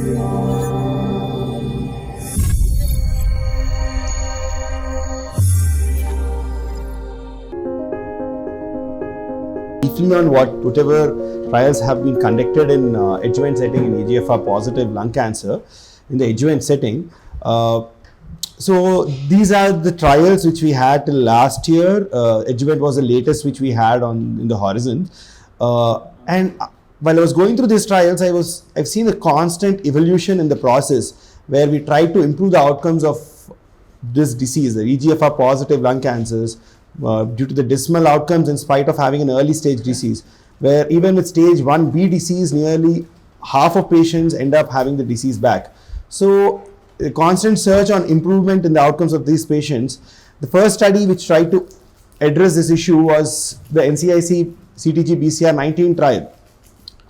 Briefly on whatever trials have been conducted in adjuvant setting in EGFR positive lung cancer in the adjuvant setting. So these are the trials which we had till last year. Adjuvant was the latest which we had in the horizon. And while I was going through these trials, I've seen a constant evolution in the process where we try to improve the outcomes of this disease, the EGFR positive lung cancers, due to the dismal outcomes in spite of having an early stage disease, where even with stage 1B disease, nearly half of patients end up having the disease back. So a constant search on improvement in the outcomes of these patients. The first study which tried to address this issue was the NCIC CTG BCR19 trial.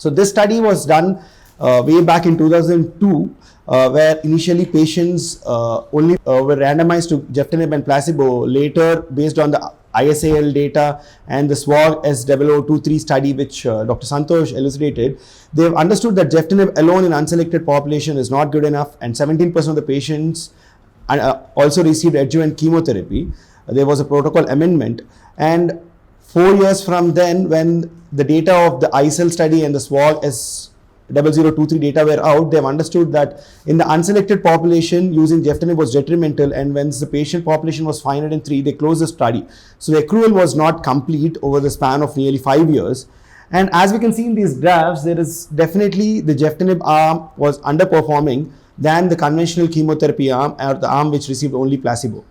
So this study was done way back in 2002, where initially patients only were randomized to geftinib and placebo. Later, based on the ISAL data and the SWOG S0023 study which Dr. Santosh elucidated, they've understood that geftinib alone in unselected population is not good enough, and 17% of the patients also received adjuvant chemotherapy. There was a protocol amendment, and 4 years from then, when the data of the ISAL study and the SWOG S0023 data were out, they've understood that in the unselected population, using geftinib was detrimental, and when the patient population was 503, they closed the study. So the accrual was not complete over the span of nearly 5 years. And as we can see in these graphs, there is definitely the geftinib arm was underperforming than the conventional chemotherapy arm, or the arm which received only placebo.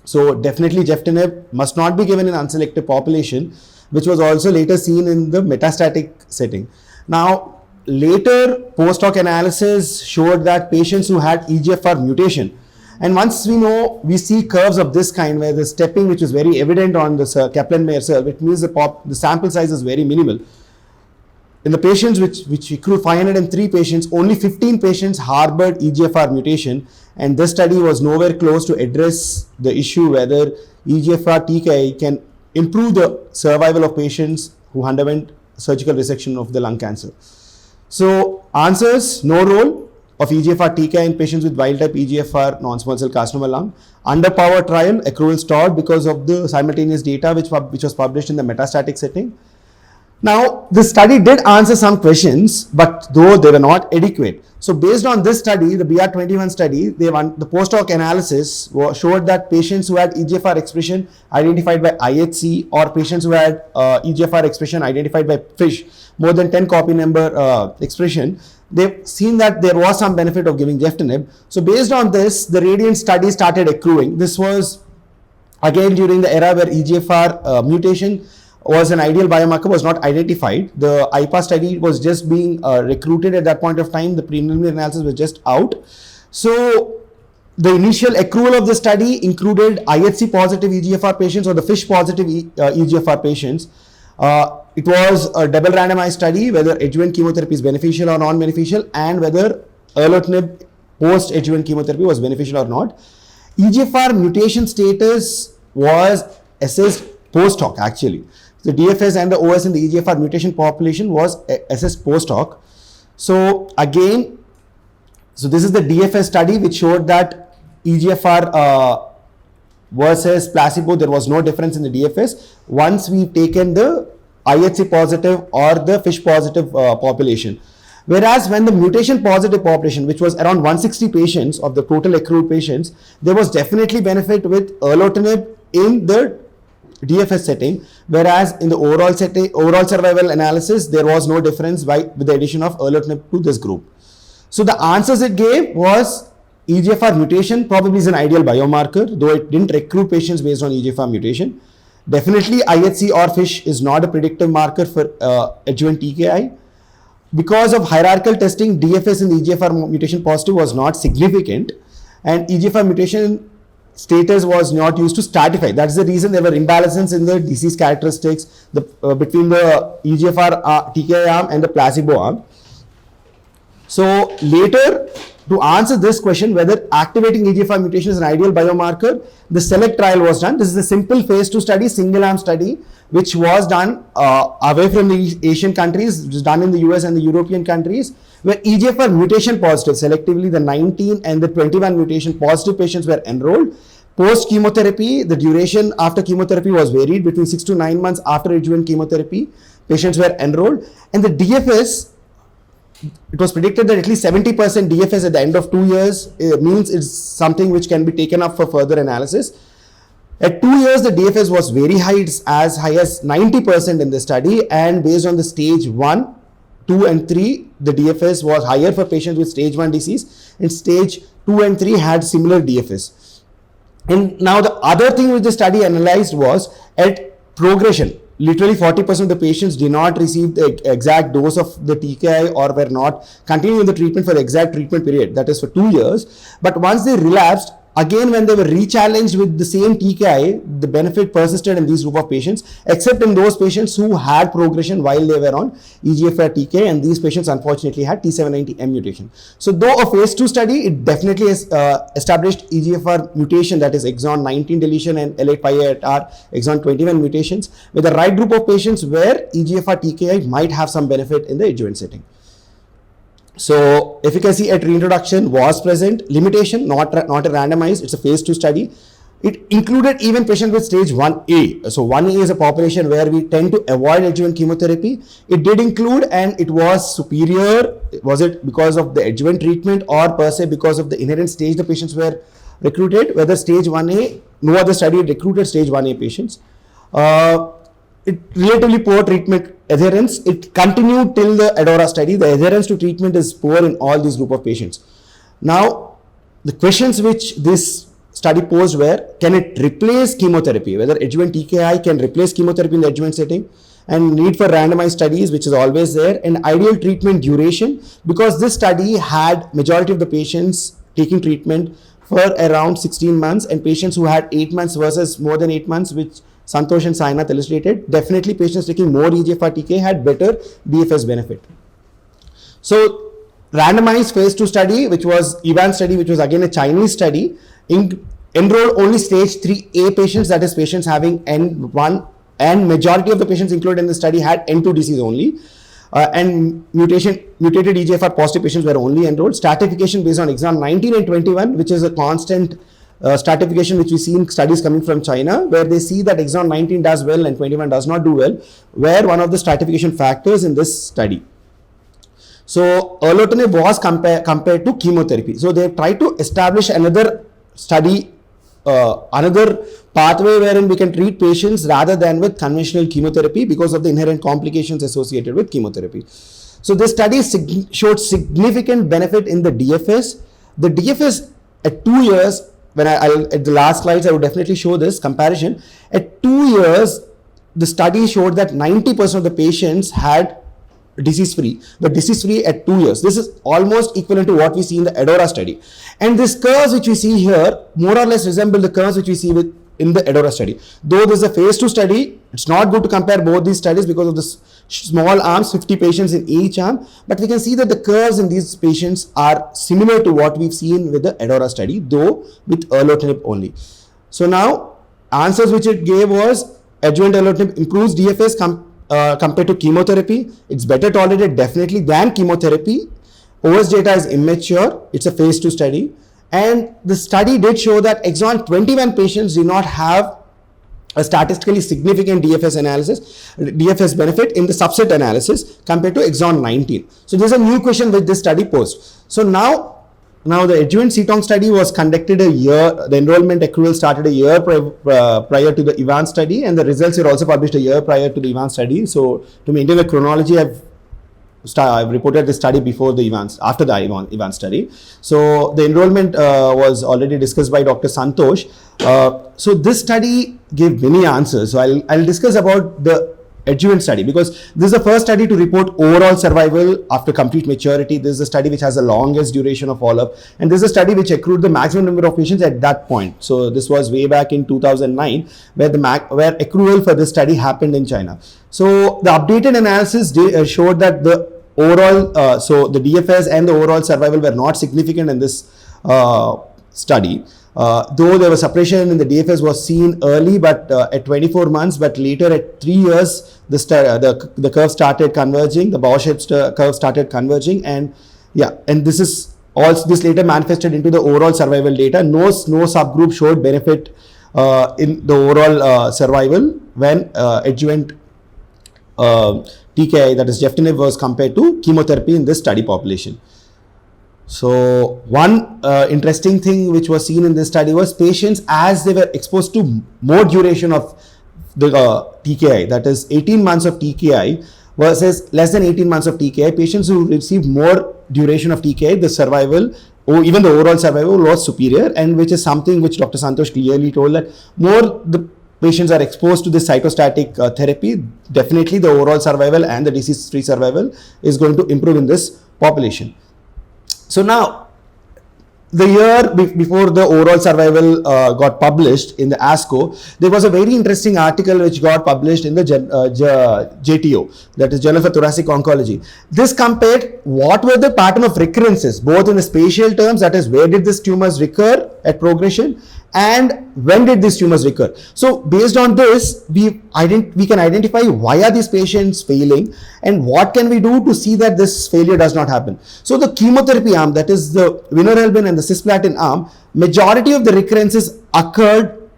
So definitely geftinib must not be given in unselected population, which was also later seen in the metastatic setting. Now, later post-hoc analysis showed that patients who had EGFR mutation, and once we see curves of this kind where the stepping which is very evident on the Kaplan-Meier curve, it means the sample size is very minimal. In the patients which accrued 503 patients, only 15 patients harbored EGFR mutation, and this study was nowhere close to address the issue whether EGFR TKI can improve the survival of patients who underwent surgical resection of the lung cancer. So answers: no role of EGFR TKI in patients with wild type EGFR non-small cell carcinoma lung. Underpowered trial, accrual stalled because of the simultaneous data which was published in the metastatic setting. Now, this study did answer some questions, but though they were not adequate. So based on this study, the BR21 study, the post-hoc analysis showed that patients who had EGFR expression identified by IHC, or patients who had EGFR expression identified by FISH, more than 10 copy number expression, they've seen that there was some benefit of giving geftinib. So based on this, the RADIANT study started accruing. This was again during the era where EGFR mutation was an ideal biomarker, was not identified. The IPA study was just being recruited at that point of time. The preliminary analysis was just out. So the initial accrual of the study included IHC positive EGFR patients or the FISH positive EGFR patients. It was a double randomized study whether adjuvant chemotherapy is beneficial or non-beneficial, and whether erlotinib post adjuvant chemotherapy was beneficial or not. EGFR mutation status was assessed post hoc actually. The DFS and the OS in the EGFR mutation population was assessed post hoc. So again, this is the DFS study which showed that EGFR versus placebo, there was no difference in the DFS once we've taken the IHC positive or the FISH positive population. Whereas when the mutation positive population, which was around 160 patients of the total accrued patients, there was definitely benefit with erlotinib in the DFS setting, whereas in the overall survival analysis, there was no difference with the addition of erlotinib to this group. So the answers it gave was EGFR mutation probably is an ideal biomarker, though it didn't recruit patients based on EGFR mutation. Definitely IHC or FISH is not a predictive marker for adjuvant TKI. Because of hierarchical testing, DFS in the EGFR mutation positive was not significant, and EGFR mutation status was not used to stratify. That's the reason there were imbalances in the disease characteristics between the EGFR TKI arm and the placebo arm. So later, to answer this question, whether activating EGFR mutation is an ideal biomarker, the SELECT trial was done. This is a simple phase 2 study, single arm study, which was done away from the Asian countries. It was done in the US and the European countries, where EGFR mutation positive, selectively the 19 and the 21 mutation positive patients were enrolled. Post chemotherapy, the duration after chemotherapy was varied between 6 to 9 months after adjuvant chemotherapy. Patients were enrolled, and the DFS, it was predicted that at least 70% DFS at the end of 2 years means it's something which can be taken up for further analysis. At 2 years, the DFS was very high. It's as high as 90% in the study, and based on the stage 1, 2 and 3, the DFS was higher for patients with stage 1 disease, and stage 2 and 3 had similar DFS. And now the other thing which the study analyzed was at progression. Literally 40% of the patients did not receive the exact dose of the TKI or were not continuing the treatment for the exact treatment period, that is for 2 years. But once they relapsed, again when they were re-challenged with the same TKI, the benefit persisted in this group of patients, except in those patients who had progression while they were on EGFR TKI, and these patients unfortunately had T790M mutation. So though a phase 2 study, it definitely has established EGFR mutation, that is exon 19 deletion and L858R exon 21 mutations, with the right group of patients where EGFR TKI might have some benefit in the adjuvant setting. So efficacy at reintroduction was present. Limitation, not a randomized, it's a phase 2 study. It included even patients with stage 1A. So 1A is a population where we tend to avoid adjuvant chemotherapy. It did include, and it was superior. Was it because of the adjuvant treatment or per se because of the inherent stage the patients were recruited? Whether stage 1A, no other study recruited stage 1A patients. It relatively poor treatment adherence. It continued till the ADAURA study. The adherence to treatment is poor in all these group of patients. Now, the questions which this study posed were, can it replace chemotherapy? Whether adjuvant TKI can replace chemotherapy in the adjuvant setting, and need for randomized studies, which is always there, and ideal treatment duration, because this study had majority of the patients taking treatment for around 16 months, and patients who had 8 months versus more than 8 months, which Santosh and Sainath illustrated. Definitely patients taking more EGFR TKI had better DFS benefit. So randomized phase 2 study, which was EVAN study, which was again a Chinese study, enrolled only stage 3A patients, that is patients having N1, and majority of the patients included in the study had N2 disease only. And mutated EGFR positive patients were only enrolled. Stratification based on exon 19 and 21, which is a constant stratification which we see in studies coming from China, where they see that exon 19 does well and 21 does not do well, were one of the stratification factors in this study. So erlotinib was compared to chemotherapy. So they tried to establish another study, another pathway wherein we can treat patients rather than with conventional chemotherapy because of the inherent complications associated with chemotherapy. So this study showed significant benefit in the DFS. The DFS at 2 years, when at the last slides, I would definitely show this comparison. At 2 years, the study showed that 90% of the patients had disease-free, but disease-free at 2 years. This is almost equivalent to what we see in the ADAURA study. And these curves which we see here more or less resemble the curves which we see in the ADAURA study. Though this is a phase 2 study, it's not good to compare both these studies because of the small arms, 50 patients in each arm, but we can see that the curves in these patients are similar to what we've seen with the ADAURA study, though with erlotinib only. So now, answers which it gave was adjuvant erlotinib improves DFS compared to chemotherapy. It's better tolerated definitely than chemotherapy. OS data is immature. It's a phase 2 study. And the study did show that exon 21 patients did not have a statistically significant DFS benefit in the subset analysis compared to exon 19. So there's a new question which this study posed. So now the adjuvant CTONG study was conducted a year, the enrollment accrual started a year prior to the EVAN study, and the results were also published a year prior to the EVAN study. So to maintain the chronology, I've reported the study before the EVAN, after the EVAN study. So the enrollment was already discussed by Dr. Santosh. So this study gave many answers. So I'll discuss about the adjuvant study, because this is the first study to report overall survival after complete maturity. This is a study which has the longest duration of follow-up, and this is a study which accrued the maximum number of patients at that point. So this was way back in 2009 where accrual for this study happened in China. So the updated analysis showed that the overall, so the DFS and the overall survival were not significant in this study. Though there was suppression in the DFS was seen early, but at 24 months, but later at 3 years, the curve started converging, the bow-shaped curve started converging, and yeah, and this is also, this later manifested into the overall survival data. No subgroup showed benefit in the overall survival when adjuvant TKI, that is Gefitinib, was compared to chemotherapy in this study population. So one interesting thing which was seen in this study was patients, as they were exposed to more duration of the TKI, that is 18 months of TKI versus less than 18 months of TKI, patients who received more duration of TKI, the survival or even the overall survival was superior, and which is something which Dr. Santosh clearly told, that more the patients are exposed to this cytostatic therapy, definitely the overall survival and the disease-free survival is going to improve in this population. So now, the year before the overall survival got published in the ASCO, there was a very interesting article which got published in the JTO, that is Journal for Thoracic Oncology. This compared what were the pattern of recurrences, both in the spatial terms, that is where did these tumors recur at progression, and when did these tumors recur. So based on this, we can identify why are these patients failing and what can we do to see that this failure does not happen. So the chemotherapy arm, that is the vinorelbine and the cisplatin arm, majority of the recurrences occurred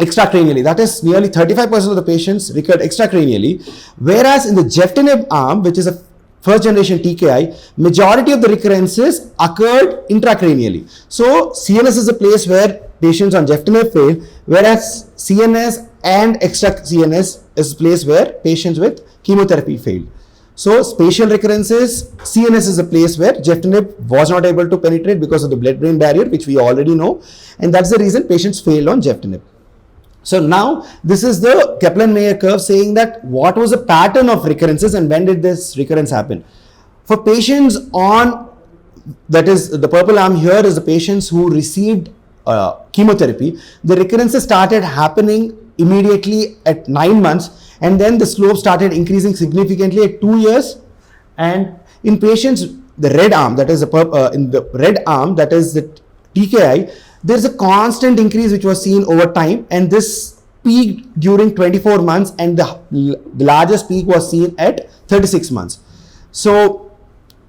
extracranially, that is nearly 35% of the patients recurred extracranially, whereas in the Gefitinib arm, which is a first generation TKI, majority of the recurrences occurred intracranially. So CNS is a place where patients on Gefitinib fail, whereas CNS and extra CNS is a place where patients with chemotherapy fail. So spatial recurrences, CNS is a place where Gefitinib was not able to penetrate because of the blood-brain barrier, which we already know, and that's the reason patients failed on Gefitinib. So now this is the Kaplan-Meier curve saying that what was the pattern of recurrences and when did this recurrence happen. For patients on, that is the purple arm here is the patients who received chemotherapy, the recurrences started happening immediately at 9 months, and then the slope started increasing significantly at 2 years. And in patients, the red arm, that is in the red arm, that is the TKI, there's a constant increase which was seen over time, and this peaked during 24 months, and the largest peak was seen at 36 months. So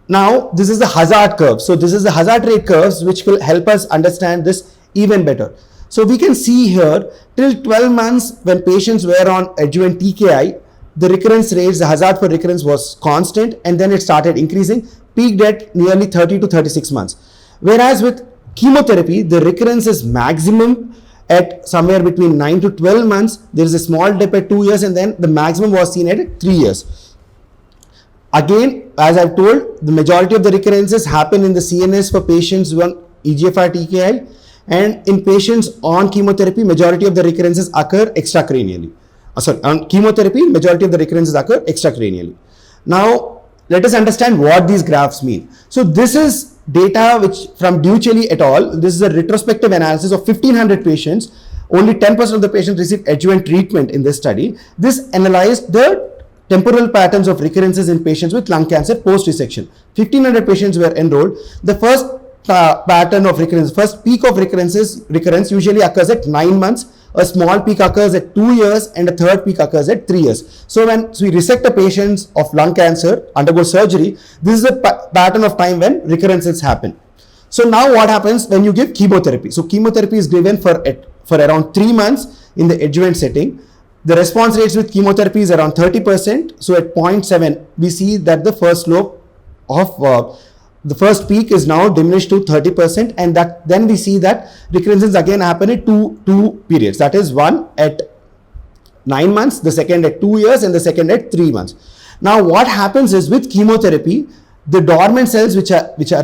now this is the hazard curve. So this is the hazard rate curves which will help us understand this even better. So we can see here till 12 months when patients were on adjuvant TKI, the recurrence rates, the hazard for recurrence was constant, and then it started increasing, peaked at nearly 30 to 36 months. Whereas with chemotherapy, the recurrence is maximum at somewhere between 9 to 12 months. There is a small dip at 2 years, and then the maximum was seen at 3 years. Again, as I've told, the majority of the recurrences happen in the CNS for patients on EGFR TKI, and in patients on chemotherapy, majority of the recurrences occur extracranially. On chemotherapy, majority of the recurrences occur extracranially. Now, let us understand what these graphs mean. So this is data which from Ducelli et al. This is a retrospective analysis of 1500 patients. Only 10% of the patients received adjuvant treatment in this study. This analyzed the temporal patterns of recurrences in patients with lung cancer post-resection. 1500 patients were enrolled. The first pattern of recurrence, first peak of recurrence usually occurs at 9 months. A small peak occurs at 2 years, and a third peak occurs at 3 years. So when we resect the patients of lung cancer, undergo surgery, this is a pattern of time when recurrences happen. So now what happens when you give chemotherapy? So chemotherapy is given for around 3 months in the adjuvant setting. The response rates with chemotherapy is around 30%. So at 0.7, we see that the first slope of the first peak is now diminished to 30%, and that then we see that recurrences again happen at two periods. That is one at 9 months, the second at 2 years, and the second at 3 months. Now what happens is with chemotherapy, the dormant cells which are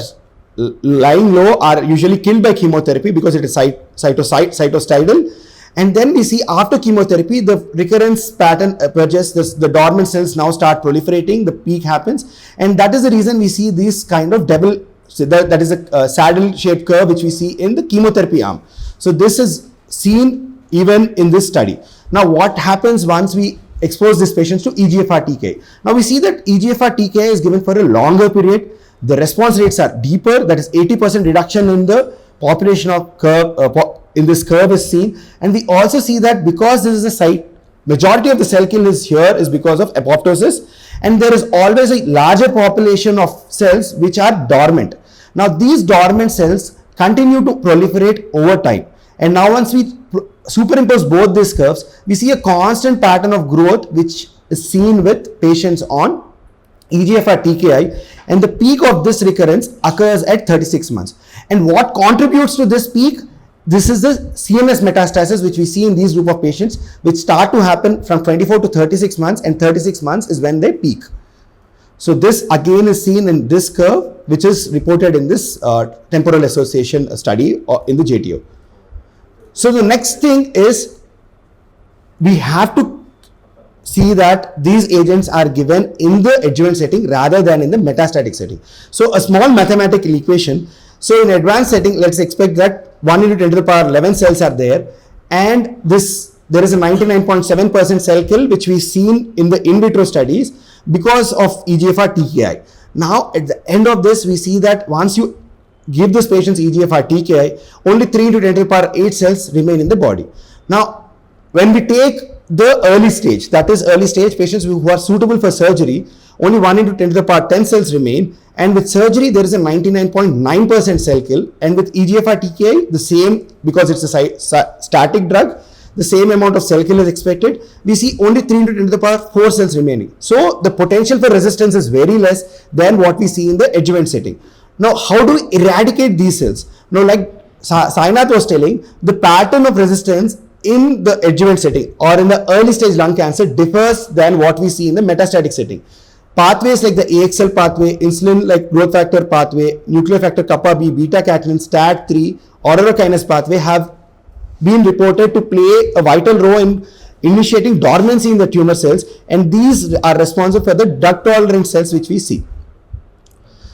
lying low are usually killed by chemotherapy because it is cytostidal. And then we see after chemotherapy, the recurrence pattern emerges, the dormant cells now start proliferating, the peak happens. And that is the reason we see this kind of that is a saddle shaped curve which we see in the chemotherapy arm. So this is seen even in this study. Now what happens once we expose these patients to EGFR TKI. Now we see that EGFR TKI is given for a longer period. The response rates are deeper, that is 80% reduction in the population of curve, in this curve is seen. And we also see that because this is a site, majority of the cell kill is here is because of apoptosis, and there is always a larger population of cells which are dormant. Now these dormant cells continue to proliferate over time. And now once we superimpose both these curves, we see a constant pattern of growth which is seen with patients on EGFR TKI, and the peak of this recurrence occurs at 36 months. And what contributes to this peak? This is the CNS metastasis which we see in these group of patients, which start to happen from 24 to 36 months, and 36 months is when they peak. So this again is seen in this curve, which is reported in this temporal association study or in the JTO. So the next thing is we have to see that these agents are given in the adjuvant setting rather than in the metastatic setting. So a small mathematical equation. So in advanced setting, let's expect that 1 into 10 to the power 11 cells are there, and there is a 99.7% cell kill which we've seen in the in vitro studies because of EGFR TKI. Now at the end of this, we see that once you give these patients EGFR TKI, only 3 into 10 to the power 8 cells remain in the body. Now when we take the early stage, that is early stage patients who are suitable for surgery, only 1 into 10 to the power 10 cells remain, and with surgery there is a 99.9% cell kill, and with EGFR TKI the same, because it's a static drug, the same amount of cell kill is expected. We see only 3 into 10 to the power 4 cells remaining. So the potential for resistance is very less than what we see in the adjuvant setting. Now how do we eradicate these cells? Now like Sainath was telling, the pattern of resistance in the adjuvant setting or in the early stage lung cancer differs than what we see in the metastatic setting. Pathways like the AXL pathway, insulin like growth factor pathway, nuclear factor kappa B, beta catenin, STAT3, orokinase pathway have been reported to play a vital role in initiating dormancy in the tumor cells, and these are responsible for the drug tolerant cells which we see.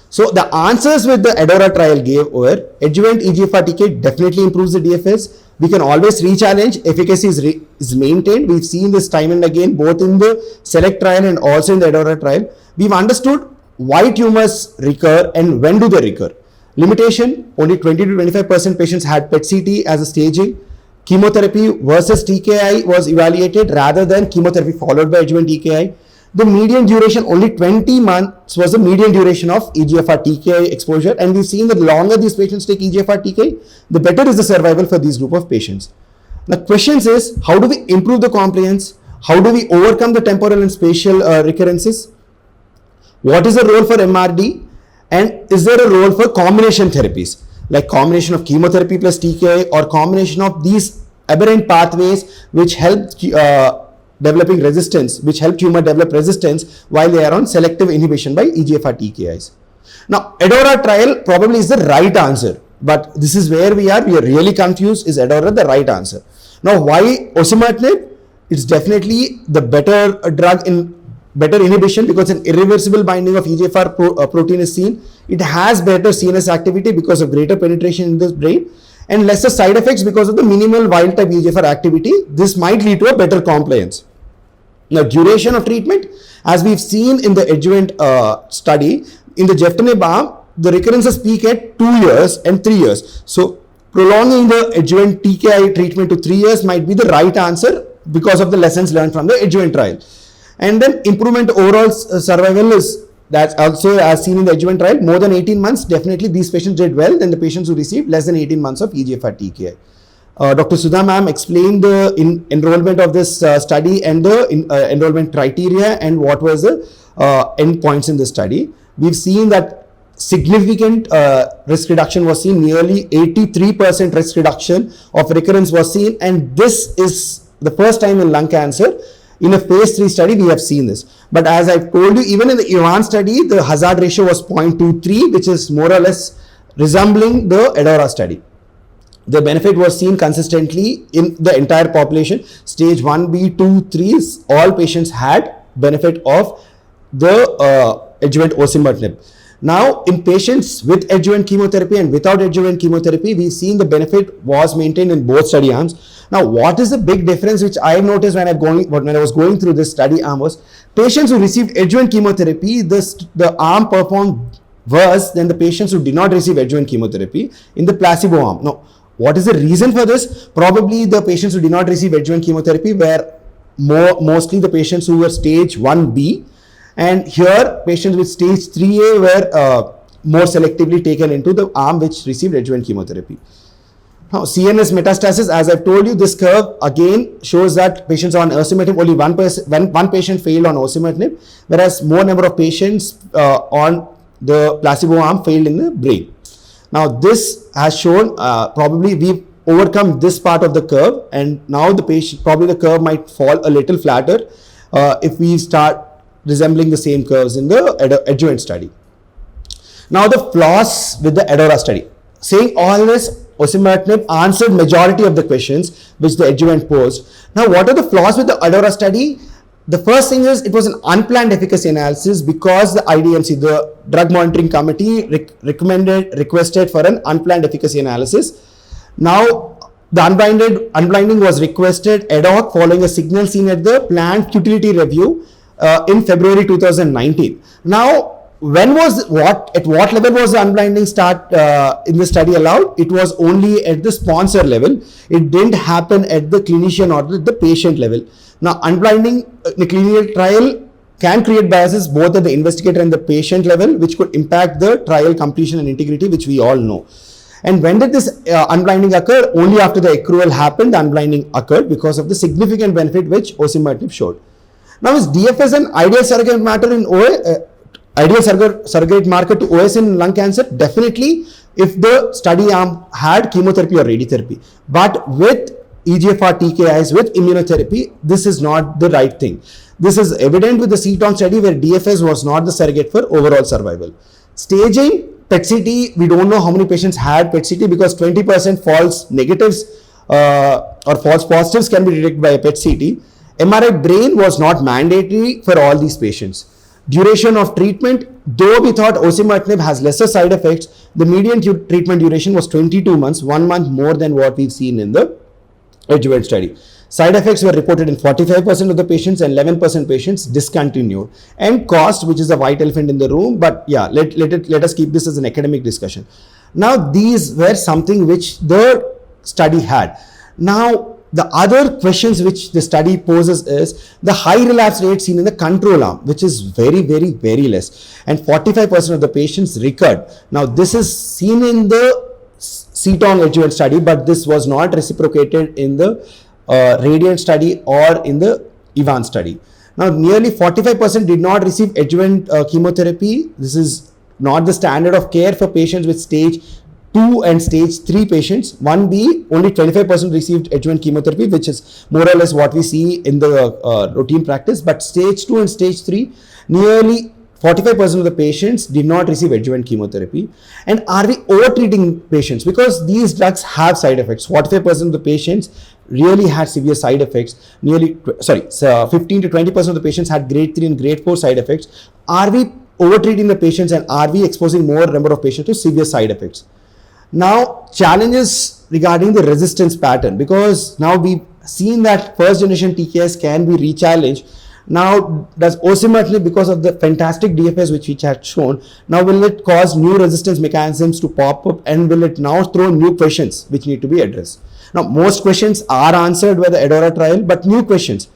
So the answers with the ADAURA trial gave were adjuvant EGFR TKI definitely improves the DFS. We can always re-challenge, efficacy is maintained. We've seen this time and again both in the SELECT trial and also in the ADAURA trial. We've understood why tumors recur and when do they recur. Limitation, only 20 to 25% patients had PET-CT as a staging. Chemotherapy versus TKI was evaluated rather than chemotherapy followed by adjuvant TKI. The median duration, only 20 months was the median duration of EGFR TKI exposure, and we've seen that the longer these patients take EGFR TKI, the better is the survival for these group of patients. The questions is, how do we improve the compliance? How do we overcome the temporal and spatial recurrences? What is the role for MRD? And is there a role for combination therapies, like combination of chemotherapy plus TKI or combination of these aberrant pathways which help developing resistance, which help tumor develop resistance while they are on selective inhibition by EGFR TKIs. Now, ADAURA trial probably is the right answer, but this is where we are really confused. Is ADAURA the right answer? Now, why osimertinib? It's definitely the better drug in better inhibition because an irreversible binding of EGFR protein is seen. It has better CNS activity because of greater penetration in the brain and lesser side effects because of the minimal wild type EGFR activity. This might lead to a better compliance. Now, duration of treatment, as we've seen in the adjuvant study, in the Gefitinib arm, the recurrences peak at 2 years and 3 years. So, prolonging the adjuvant TKI treatment to 3 years might be the right answer because of the lessons learned from the adjuvant trial. And then improvement overall survival is that's also as seen in the adjuvant trial, more than 18 months, definitely these patients did well than the patients who received less than 18 months of EGFR TKI. Dr. Sudha ma'am explained the enrollment of this study and the enrollment criteria and what was the endpoints in the study. We've seen that significant risk reduction was seen, nearly 83% risk reduction of recurrence was seen, and this is the first time in lung cancer in a phase 3 study we have seen this. But as I told you, even in the Ivan study, the hazard ratio was 0.23, which is more or less resembling the ADAURA study. The benefit was seen consistently in the entire population. Stage 1B, 2, 3, all patients had benefit of the adjuvant osimertinib. Now, in patients with adjuvant chemotherapy and without adjuvant chemotherapy, we've seen the benefit was maintained in both study arms. Now, what is the big difference which I noticed when I was going through this study arm was patients who received adjuvant chemotherapy, the arm performed worse than the patients who did not receive adjuvant chemotherapy in the placebo arm. Now, what is the reason for this? Probably the patients who did not receive adjuvant chemotherapy were mostly the patients who were stage 1B, and here patients with stage 3A were more selectively taken into the arm which received adjuvant chemotherapy. Now, CNS metastasis, as I've told you, this curve again shows that patients on osimertinib, only one patient failed on osimertinib, whereas more number of patients on the placebo arm failed in the brain. Now, this has shown probably we've overcome this part of the curve, and now probably the curve might fall a little flatter if we start resembling the same curves in the adjuvant study. Now, the flaws with the ADAURA study. Saying all this, osimertinib answered majority of the questions which the adjuvant posed. Now, what are the flaws with the ADAURA study? The first thing is it was an unplanned efficacy analysis because the IDMC, the Drug Monitoring Committee, requested for an unplanned efficacy analysis. Now, the unblinding was requested ad hoc following a signal seen at the planned futility review in February 2019. Now, at what level was the unblinding start in the study allowed? It was only at the sponsor level. It didn't happen at the clinician or the patient level. Now, unblinding in a clinical trial can create biases both at the investigator and the patient level, which could impact the trial completion and integrity, which we all know. And when did this unblinding occur? Only after the accrual happened, the unblinding occurred because of the significant benefit which osimertinib showed. Now, is DFS an ideal surrogate marker in surrogate marker to OS in lung cancer? Definitely, if the study arm had chemotherapy or radiotherapy. But with EGFR TKIs, with immunotherapy, this is not the right thing. This is evident with the CTON study where DFS was not the surrogate for overall survival. Staging, PET-CT, we don't know how many patients had PET-CT because 20% false negatives or false positives can be detected by a PET-CT. MRI brain was not mandatory for all these patients. Duration of treatment, though we thought osimertinib has lesser side effects, the median treatment duration was 22 months, 1 month more than what we've seen in the adjuvant study. Side effects were reported in 45% of the patients and 11% patients discontinued. And cost, which is a white elephant in the room, but yeah, let us keep this as an academic discussion. Now, these were something which the study had. Now, the other questions which the study poses is the high relapse rate seen in the control arm, which is very, very, very less. And 45% of the patients recurred. Now, this is seen in the CTON adjuvant study, but this was not reciprocated in the Radiant study or in the EVAN study. Now, nearly 45% did not receive adjuvant chemotherapy. This is not the standard of care for patients with stage 2 and stage 3 patients. 1B, only 25% received adjuvant chemotherapy, which is more or less what we see in the routine practice. But stage 2 and stage 3, nearly 45% of the patients did not receive adjuvant chemotherapy. And are we over-treating patients? Because these drugs have side effects. 45% of the patients really had severe side effects. 15 to 20% of the patients had grade 3 and grade 4 side effects. Are we over-treating the patients and are we exposing more number of patients to severe side effects? Now, challenges regarding the resistance pattern, because now we've seen that first generation TKIs can be re-challenged. Now, does osimertinib, because of the fantastic DFS which we had shown, now will it cause new resistance mechanisms to pop up, and will it now throw new questions which need to be addressed? Now, most questions are answered by the ADAURA trial, but new questions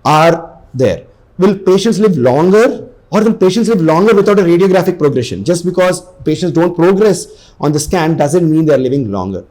are there. Will patients live longer, or will patients live longer without a radiographic progression? Just because patients don't progress on the scan doesn't mean they're living longer.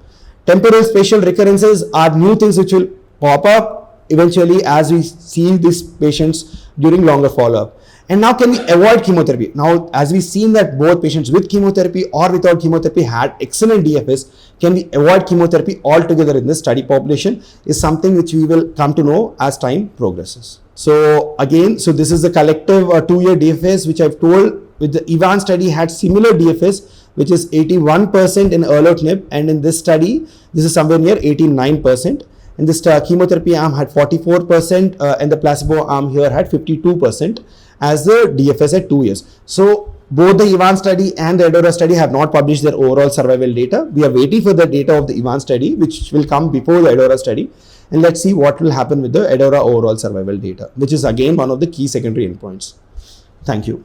Temporal spatial recurrences are new things which will pop up eventually as we see these patients during longer follow-up. And now, can we avoid chemotherapy? Now, as we've seen that both patients with chemotherapy or without chemotherapy had excellent DFS, can we avoid chemotherapy altogether in this study population is something which we will come to know as time progresses. So again, this is the collective 2-year DFS which I've told with the EVAN study had similar DFS, which is 81% in erlotinib, and in this study, this is somewhere near 89%. And this chemotherapy arm had 44% and the placebo arm here had 52% as the DFS at 2 years. So Both the EVAN study and the EDORA study have not published their overall survival data. We are waiting for the data of the EVAN study, which will come before the EDORA study. And let's see what will happen with the EDORA overall survival data, which is again one of the key secondary endpoints. Thank you.